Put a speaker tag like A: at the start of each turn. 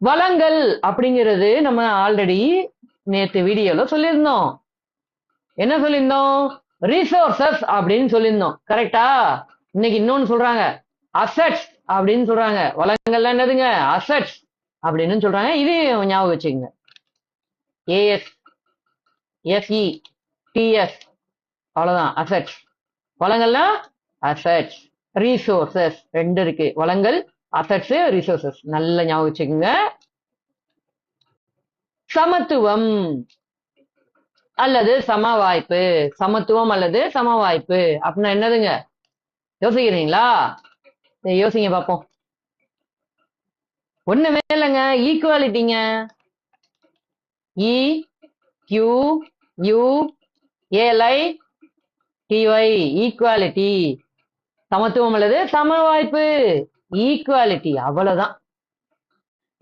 A: வளங்கள் அப்படிங்கிறது நம்ம ஆல்ரெடி நேத்து வீடியோல சொல்லியிருந்தோம். என்ன சொல்லியிருந்தோம்? ரிசோர்சஸ் அப்படின்னு சொல்லியிருந்தோம். கரெக்டா? இன்னைக்கு இன்னொன்னு சொல்றாங்க, அசெட்ஸ் அப்படின்னு சொல்றாங்க. வளங்கள்லாம் என்னதுங்க? அசெட்ஸ் அப்படின்னு சொல்றாங்க. இது ஞாபகம் வச்சுக்கோங்க. ஏஎஸ் எஸ்இ டிஎஸ் அவ்வளவுதான் அசெட்ஸ். வளங்கள்லாம் அசெட்ஸ். ரிசோர்சஸ் ரெண்டு இருக்கு. வளங்கள், அசெட்ஸ், ரிசோர்சஸ். நல்ல ஞாபகம் வச்சுக்கோங்க. சமத்துவம் அல்லது சம வாய்ப்பு. சமத்துவம் அல்லது சம வாய்ப்பு அப்படின்னா என்னதுங்க? யோசிக்கிறீங்களா? யோசிங்க பார்ப்போம். ஒண்ணுமே இல்லைங்க, ஈக்குவாலிட்டிங்க. E Q U A L I T Y equality. சமத்துவம் அல்லது சம வாய்ப்பு, ஈக்குவாலிட்டி. அவ்வளவுதான்.